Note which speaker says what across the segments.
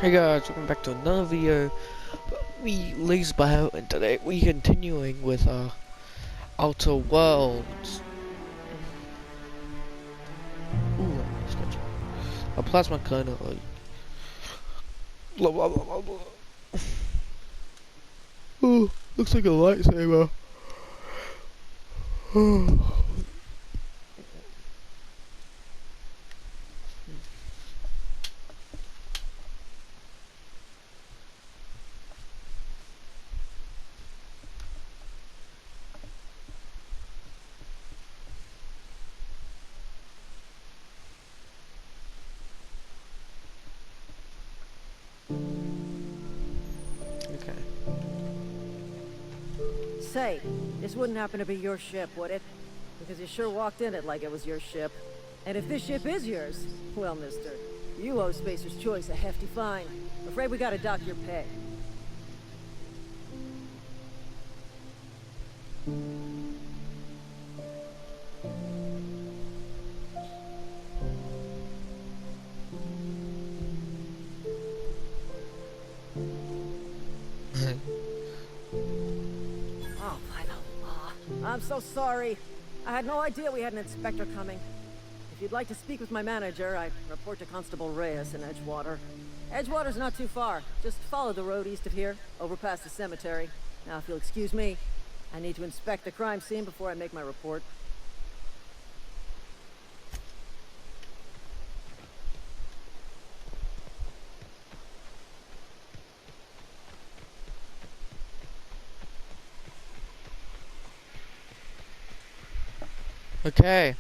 Speaker 1: Hey guys, welcome back to another video. We Laser Bio, and today we continuing with Outer Worlds. Ooh, sketchy. A plasma kernel. Blah blah blah blah blah. Ooh, looks like a lightsaber. Okay.
Speaker 2: Say, this wouldn't happen to be your ship, would it? Because you sure walked in it like it was your ship. And if this ship is yours, well, mister, you owe Spacer's Choice a hefty fine. Afraid we gotta dock your pay. Oh, by the law. I'm so sorry. I had no idea we had an inspector coming. If you'd like to speak with my manager, I report to Constable Reyes in Edgewater. Edgewater's not too far. Just follow the road east of here, over past the cemetery. Now, if you'll excuse me, I need to inspect the crime scene before I make my report.
Speaker 1: Okay.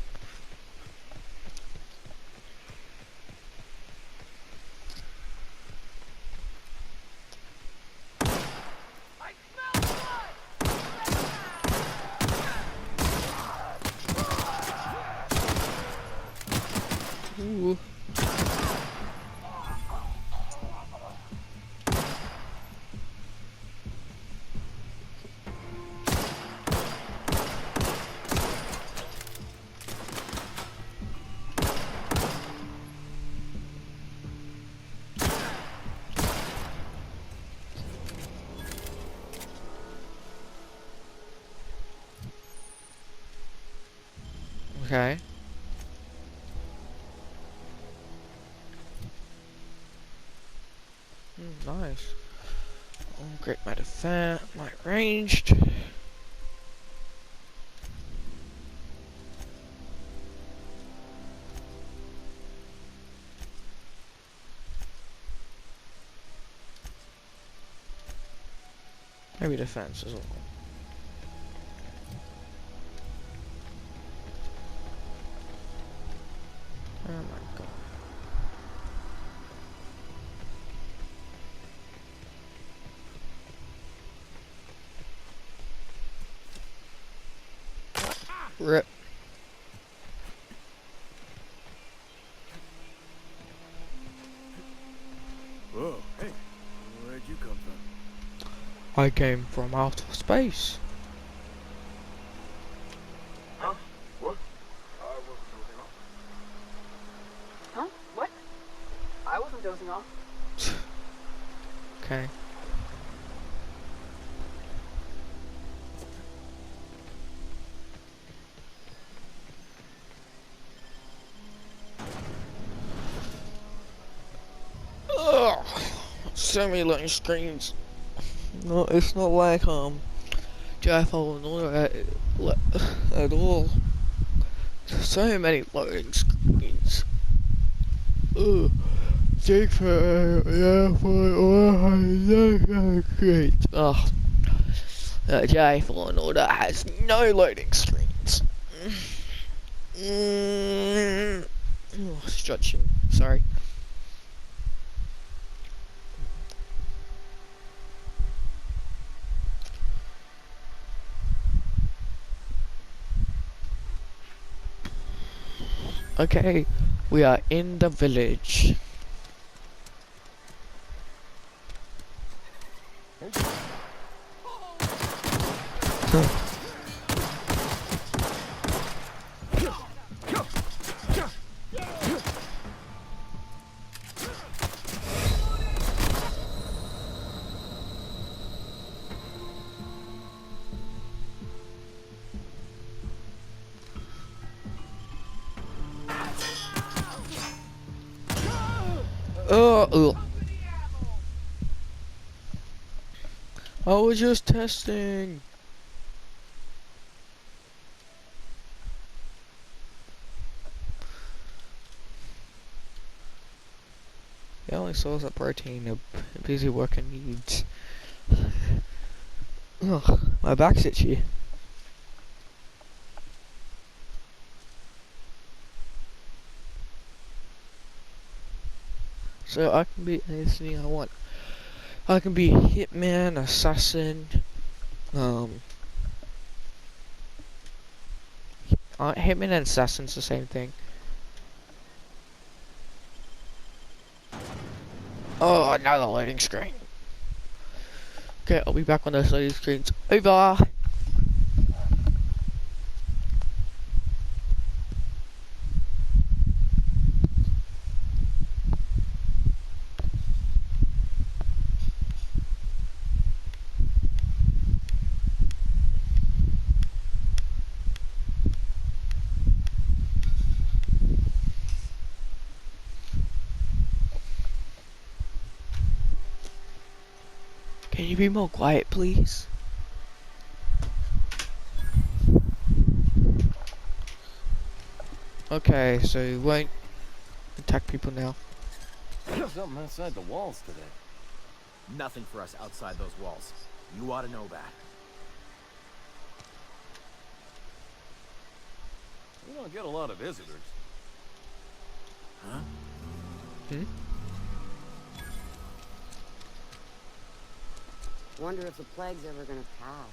Speaker 1: Ooh. Okay. Nice. Oh, great might of fat, might ranged. Maybe defense as well. Oh my god. Rip.
Speaker 3: Whoa, hey, where'd you come from?
Speaker 1: I came from outer space.
Speaker 3: Huh? What? I wasn't dozing off.
Speaker 4: Huh? What? I wasn't dozing off.
Speaker 1: Okay. Ugh. So many loading screens. No, it's not like Jaffa and all that at all. So many loading screens. Ugh. Take for great. Ugh. Jaffa and all that has no loading screens. Oh, stretching. Sorry. Okay, we are in the village. ugh. I was just testing. The only source of protein a busy worker needs. Ugh, my back's itchy. So I can be anything I want. I can be hitman, assassin, hitman and assassin's the same thing. Oh, another loading screen. Okay, I'll be back when those loading screens over. Can you be more quiet, please? Okay, so you won't attack people now.
Speaker 3: Something outside the walls today.
Speaker 5: Nothing for us outside those walls. You ought to know that.
Speaker 3: We don't get a lot of visitors.
Speaker 5: Huh?
Speaker 1: Hmm?
Speaker 6: Wonder if the plague's ever gonna pass.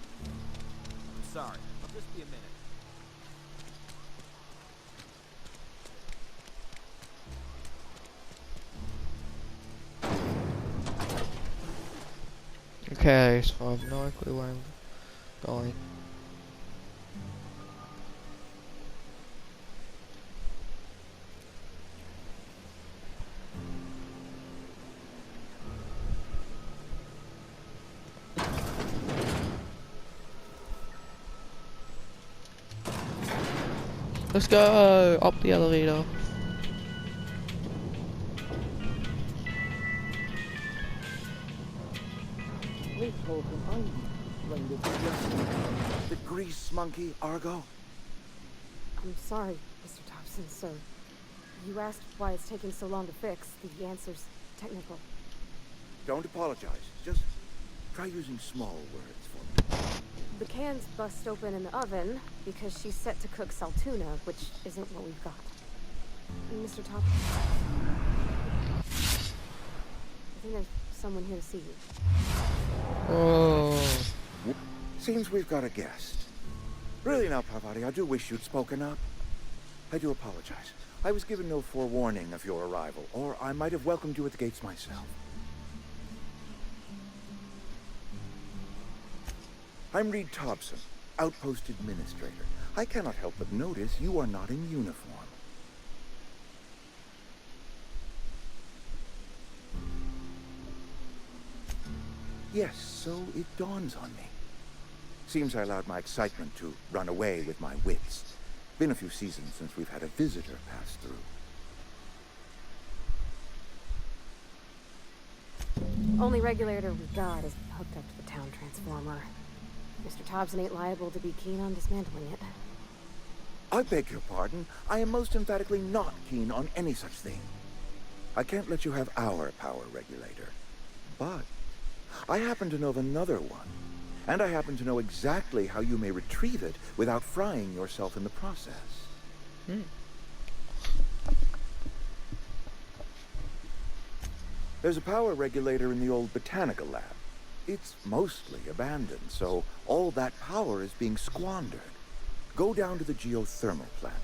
Speaker 5: I'm sorry. I'll just be a minute.
Speaker 1: Okay, so I have no clue where I'm going. Let's go up the elevator.
Speaker 7: The grease monkey, Argo?
Speaker 8: I'm sorry, Mr. Thompson, sir. You asked why it's taking so long to fix. The answer's technical.
Speaker 7: Don't apologize. Just try using small words for me.
Speaker 8: The can's bust open in the oven because she's set to cook saltuna, which isn't what we've got. Mr. Thompson? I think there's someone here to see you.
Speaker 1: Oh.
Speaker 7: Seems we've got a guest. Really now, Parvati, I do wish you'd spoken up. I do apologize. I was given no forewarning of your arrival, or I might have welcomed you at the gates myself. I'm Reed Thompson, Outpost Administrator. I cannot help but notice you are not in uniform. Yes, so it dawns on me. Seems I allowed my excitement to run away with my wits. Been a few seasons since we've had a visitor pass through.
Speaker 8: Only regulator we got is hooked up to the town transformer. Mr. Thompson ain't liable to be keen on dismantling it.
Speaker 7: I beg your pardon. I am most emphatically not keen on any such thing. I can't let you have our power regulator. But I happen to know of another one. And I happen to know exactly how you may retrieve it without frying yourself in the process. There's a power regulator in the old botanical lab. It's mostly abandoned, so all that power is being squandered. Go down to the geothermal plant.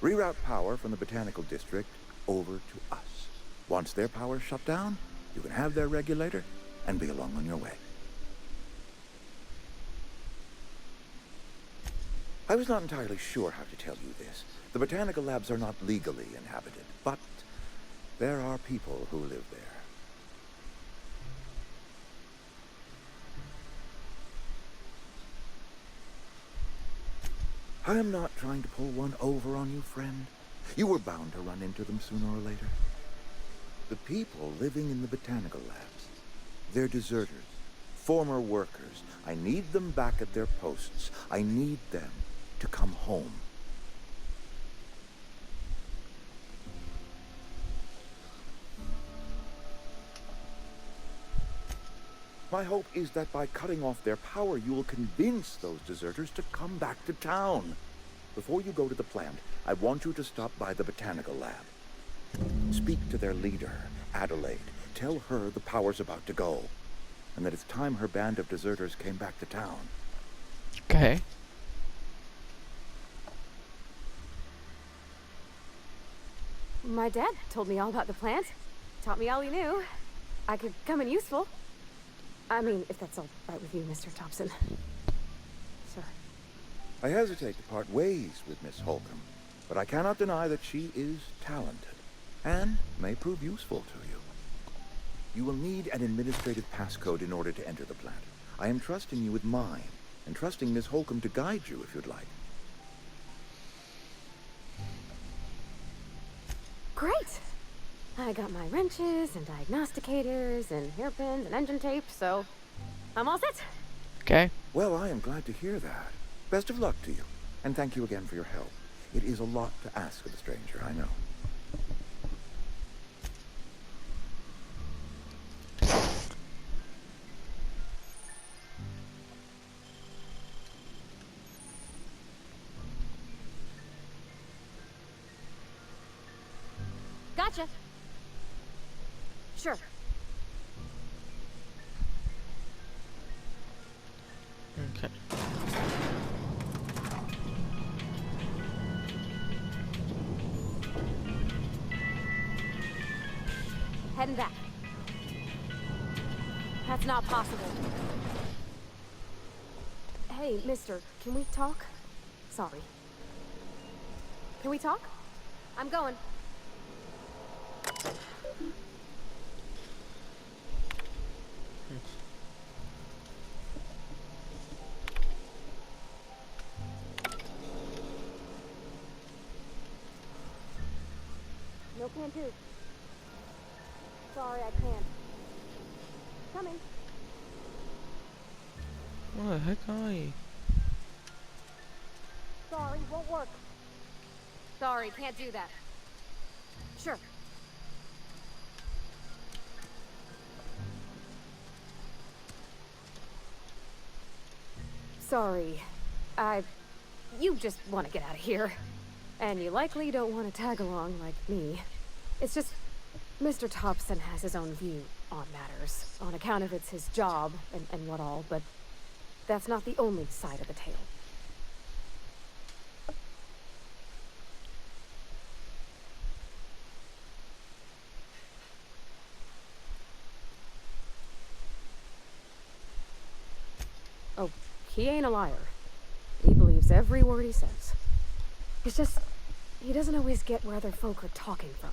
Speaker 7: Reroute power from the botanical district over to us. Once their power's shut down, you can have their regulator and be along on your way. I was not entirely sure how to tell you this. The botanical labs are not legally inhabited, but there are people who live there. I am not trying to pull one over on you, friend. You were bound to run into them sooner or later. The people living in the botanical labs. They're deserters, former workers. I need them back at their posts. I need them to come home. My hope is that by cutting off their power, you will convince those deserters to come back to town. Before you go to the plant, I want you to stop by the botanical lab. Speak to their leader, Adelaide. Tell her the power's about to go, and that it's time her band of deserters came back to town.
Speaker 1: Okay.
Speaker 8: My dad told me all about the plant. Taught me all he knew. I could come in useful. I mean, if that's all right with you, Mr. Thompson. Sir.
Speaker 7: I hesitate to part ways with Miss Holcomb, but I cannot deny that she is talented, and may prove useful to you. You will need an administrative passcode in order to enter the plant. I am trusting you with mine, and trusting Miss Holcomb to guide you if you'd like.
Speaker 8: Great! I got my wrenches and diagnosticators and hairpins and engine tape, so I'm all set.
Speaker 1: Okay.
Speaker 7: Well, I am glad to hear that. Best of luck to you, and thank you again for your help. It is a lot to ask of a stranger, I know.
Speaker 8: Gotcha. Sure.
Speaker 1: Okay.
Speaker 8: Heading back. That's not possible. Hey, mister, can we talk? Sorry. Can we talk? I'm going. No can too. Sorry, I can't. Coming.
Speaker 1: What the heck are you?
Speaker 8: Sorry, won't work. Sorry, can't do that. Sure. Sorry. You just want to get out of here. And you likely don't want to tag along like me. It's just, Mr. Thompson has his own view on matters, on account of it's his job and what all, but that's not the only side of the tale. Oh, he ain't a liar. He believes every word he says. It's just, he doesn't always get where other folk are talking from.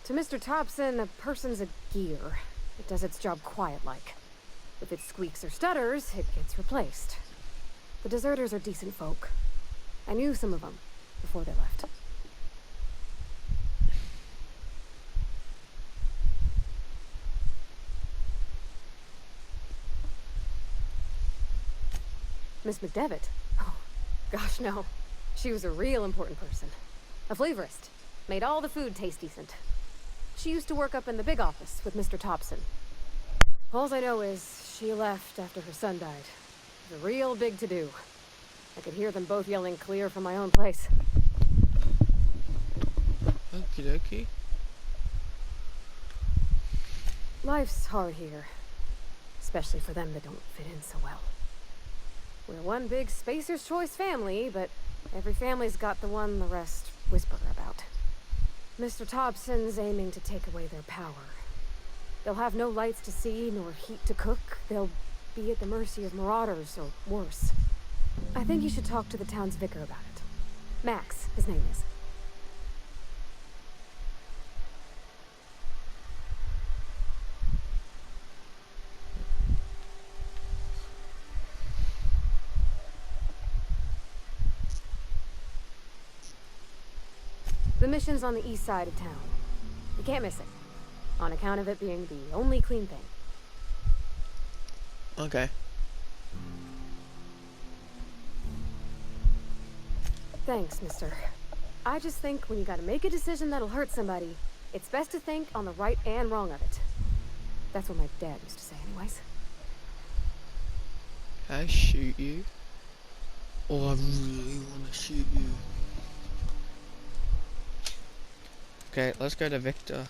Speaker 8: To Mr. Thompson, a person's a gear. It does its job quiet-like. If it squeaks or stutters, it gets replaced. The deserters are decent folk. I knew some of them before they left. Miss McDevitt? Oh, gosh, no. She was a real important person. A flavorist. Made all the food taste decent. She used to work up in the big office with Mr. Thompson. All I know is she left after her son died. It was a real big to-do. I could hear them both yelling clear from my own place.
Speaker 1: Okie dokie.
Speaker 8: Life's hard here. Especially for them that don't fit in so well. We're one big Spacer's Choice family, but every family's got the one the rest whisper about. Mr. Thompson's aiming to take away their power. They'll have no lights to see, nor heat to cook. They'll be at the mercy of marauders, or worse. I think you should talk to the town's vicar about it. Max, his name is. The mission's on the east side of town. You can't miss it, on account of it being the only clean thing.
Speaker 1: Okay.
Speaker 8: Thanks, mister. I just think when you gotta make a decision that'll hurt somebody, it's best to think on the right and wrong of it. That's what my dad used to say anyways.
Speaker 1: Can I shoot you? Oh, I really want to shoot you. Okay, let's go to Victor.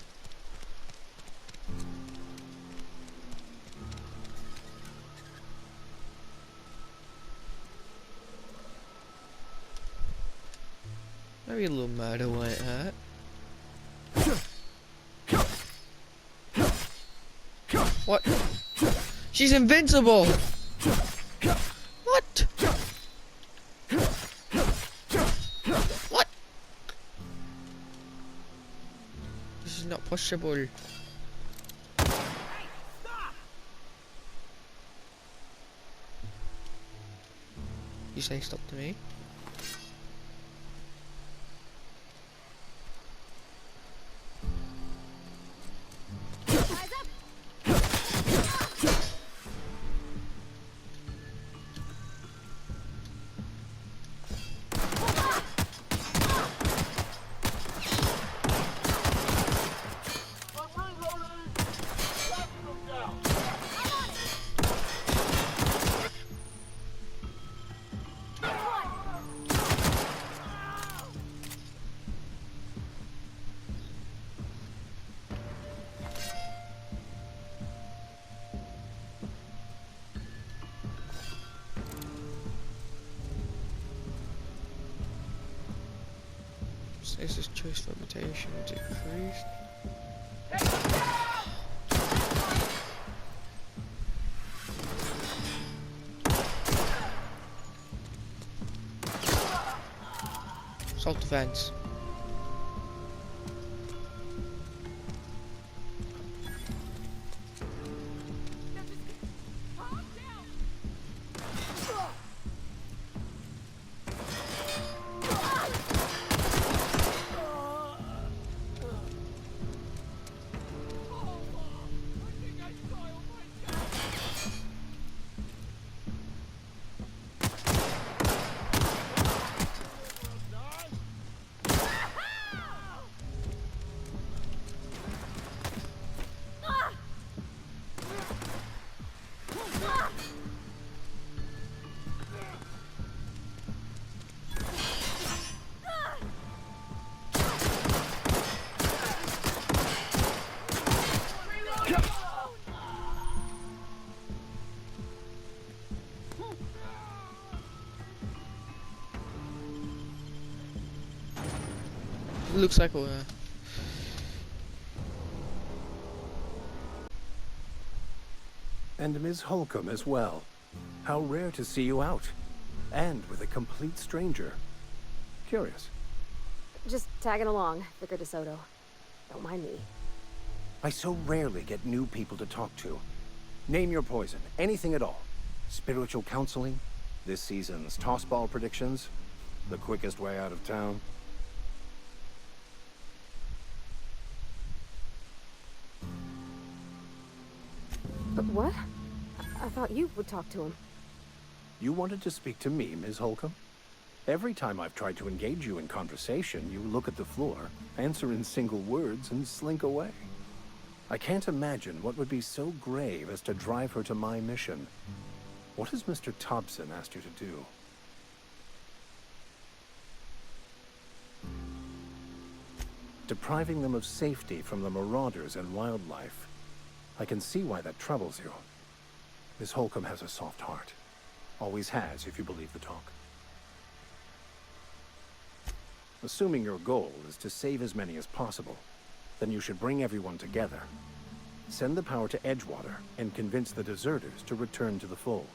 Speaker 1: Maybe a little murder won't hurt. What? She's invincible! What? What? This is not possible. You say stop to me? Stasis choice limitation decreased. Assault defense. Looks like we're...
Speaker 9: And Ms. Holcomb as well. How rare to see you out. And with a complete stranger. Curious.
Speaker 8: Just tagging along, Vicar DeSoto. Don't mind me.
Speaker 9: I so rarely get new people to talk to. Name your poison, anything at all. Spiritual counseling, this season's tossball predictions, the quickest way out of town.
Speaker 8: But what? I thought you would talk to him.
Speaker 9: You wanted to speak to me, Ms. Holcomb? Every time I've tried to engage you in conversation, you look at the floor, answer in single words, and slink away. I can't imagine what would be so grave as to drive her to my mission. What has Mr. Thompson asked you to do? Depriving them of safety from the marauders and wildlife. I can see why that troubles you. Miss Holcomb has a soft heart. Always has, if you believe the talk. Assuming your goal is to save as many as possible, then you should bring everyone together. Send the power to Edgewater and convince the deserters to return to the fold.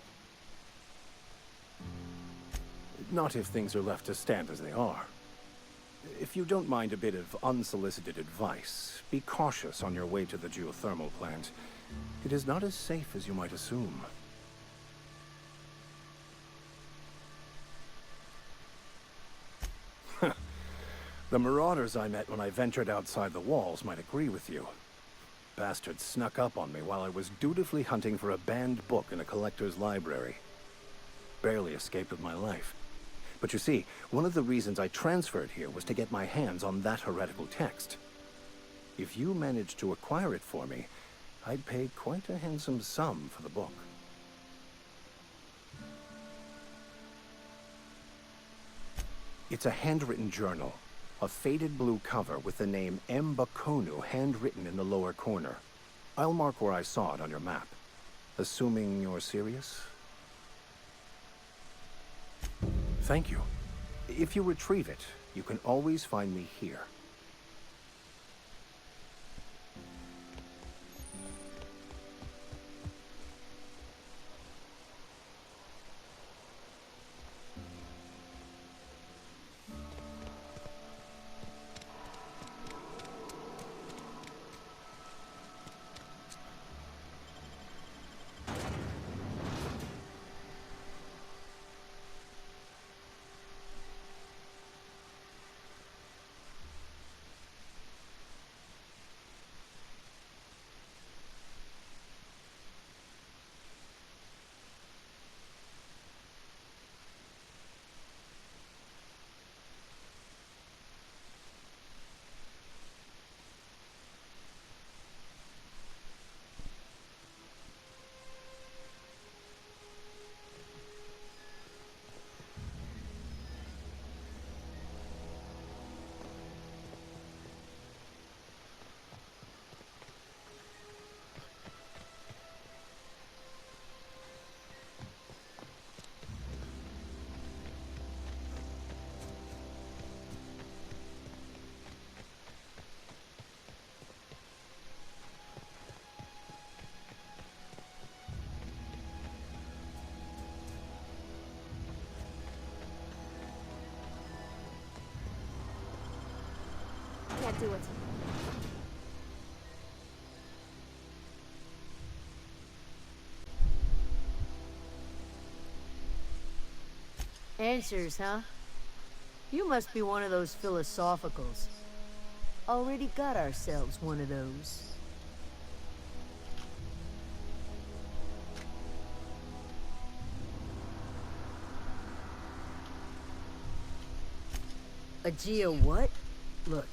Speaker 9: Not if things are left to stand as they are. If you don't mind a bit of unsolicited advice, be cautious on your way to the geothermal plant. It is not as safe as you might assume. The marauders I met when I ventured outside the walls might agree with you. Bastards snuck up on me while I was dutifully hunting for a banned book in a collector's library. Barely escaped with my life. But you see, one of the reasons I transferred here was to get my hands on that heretical text. If you managed to acquire it for me, I'd pay quite a handsome sum for the book. It's a handwritten journal. A faded blue cover with the name M. Bakonu handwritten in the lower corner. I'll mark where I saw it on your map. Assuming you're serious? Thank you. If you retrieve it, you can always find me here.
Speaker 8: Can't do it.
Speaker 10: Answers, huh? You must be one of those philosophicals. Already got ourselves one of those. A geo what? Look,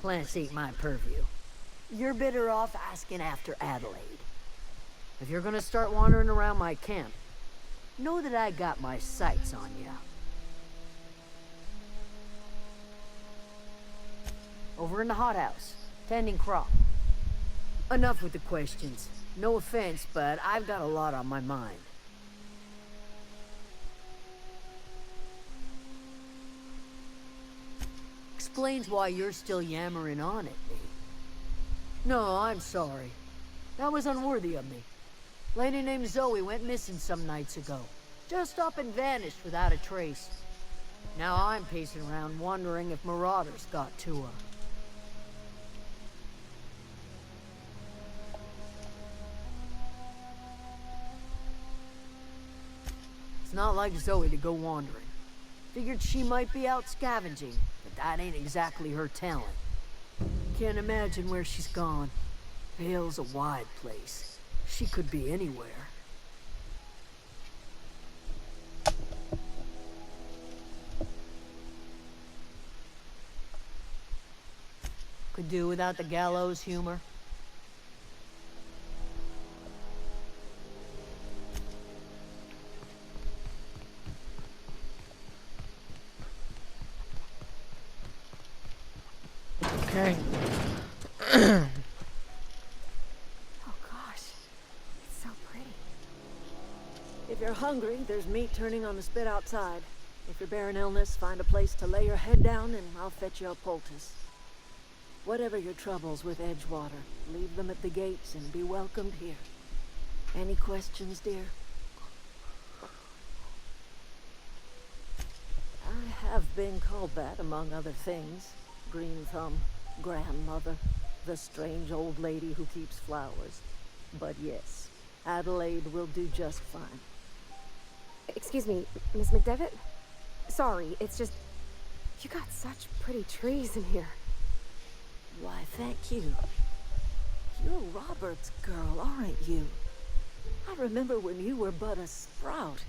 Speaker 10: plants ain't my purview. You're better off asking after Adelaide. If you're gonna start wandering around my camp, know that I got my sights on you. Over in the hothouse, tending crop. Enough with the questions. No offense, but I've got a lot on my mind. Explains why you're still yammering on at me. No, I'm sorry. That was unworthy of me. Lady named Zoe went missing some nights ago. Just up and vanished without a trace. Now I'm pacing around wondering if marauders got to her. It's not like Zoe to go wandering. Figured she might be out scavenging, but that ain't exactly her talent. Can't imagine where she's gone. Vale's a wide place. She could be anywhere. Could do without the gallows humor.
Speaker 1: Okay.
Speaker 8: Oh gosh, it's so pretty.
Speaker 2: If you're hungry, there's meat turning on the spit outside. If you're bearing illness, find a place to lay your head down and I'll fetch you a poultice. Whatever your troubles with Edgewater, leave them at the gates and be welcomed here. Any questions, dear? I have been called that, among other things. Green Thumb, grandmother, the strange old lady who keeps flowers. But yes, Adelaide will do just fine.
Speaker 8: Excuse me, Miss McDevitt? Sorry, it's just... You got such pretty trees in here.
Speaker 2: Why, thank you. You're Robert's girl, aren't you? I remember when you were but a sprout.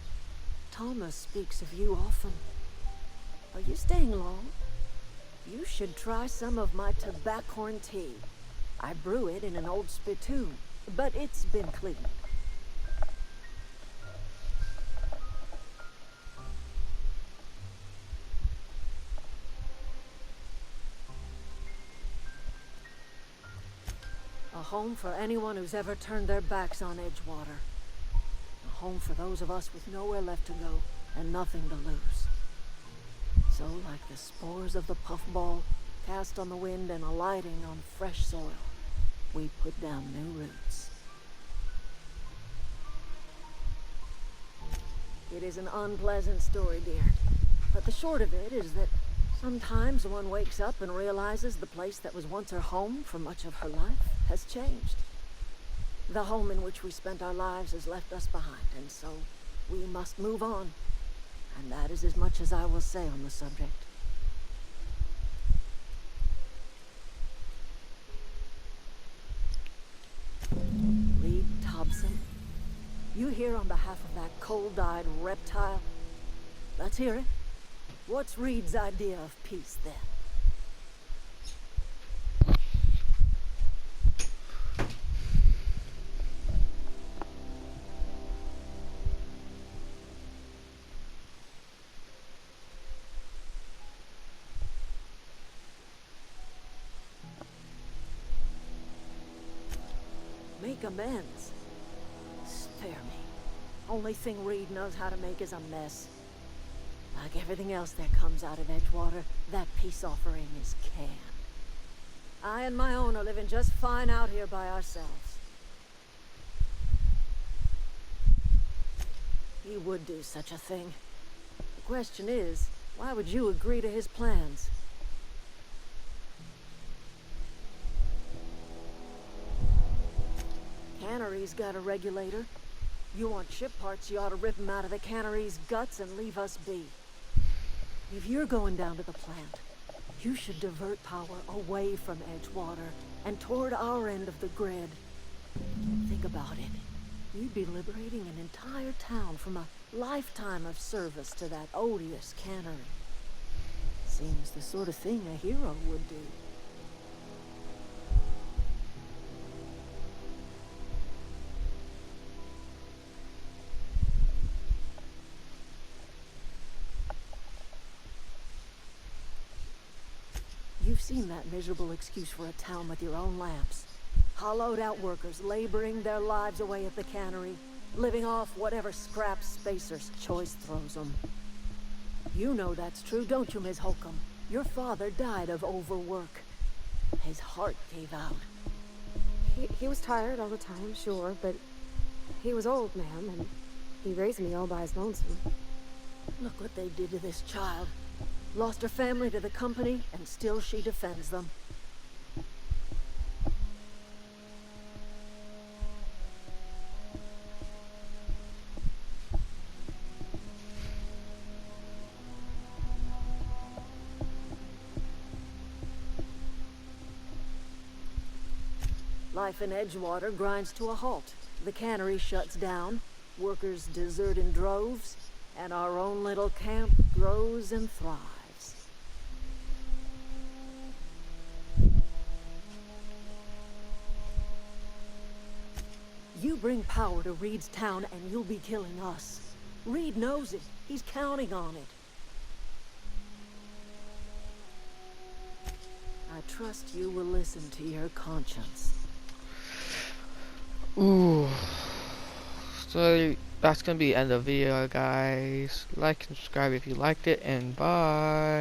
Speaker 2: Thomas speaks of you often. Are you staying long? You should try some of my tobaccorn tea. I brew it in an old spittoon, but it's been cleaned. A home for anyone who's ever turned their backs on Edgewater. A home for those of us with nowhere left to go and nothing to lose. So, like the spores of the puffball, cast on the wind and alighting on fresh soil, we put down new roots. It is an unpleasant story, dear. But the short of it is that sometimes one wakes up and realizes the place that was once her home for much of her life has changed. The home in which we spent our lives has left us behind, and so we must move on. And that is as much as I will say on the subject. Reed Thompson, you here on behalf of that cold-eyed reptile? Let's hear it. What's Reed's idea of peace, then? Make amends. Spare me. Only thing Reed knows how to make is a mess. Like everything else that comes out of Edgewater, that peace offering is canned. I and my own are living just fine out here by ourselves. He would do such a thing. The question is, why would you agree to his plans? Cannery's got a regulator. You want ship parts, you ought to rip them out of the cannery's guts and leave us be. If you're going down to the plant, you should divert power away from Edgewater and toward our end of the grid. Think about it. You'd be liberating an entire town from a lifetime of service to that odious cannery. Seems the sort of thing a hero would do. You've seen that miserable excuse for a town with your own lamps. Hollowed out workers laboring their lives away at the cannery, living off whatever scrap Spacer's choice throws them. You know that's true, don't you, Ms. Holcomb? Your father died of overwork. His heart gave out.
Speaker 8: He was tired all the time, sure, but he was old, ma'am, and he raised me all by his lonesome.
Speaker 2: Look what they did to this child. Lost her family to the company, and still she defends them. Life in Edgewater grinds to a halt. The cannery shuts down, workers desert in droves, and our own little camp grows and thrives. You bring power to Reed's town and you'll be killing us. Reed knows it. He's counting on it. I trust you will listen to your conscience.
Speaker 1: Ooh. So that's gonna be the end of the video, guys. Like and subscribe if you liked it, and bye.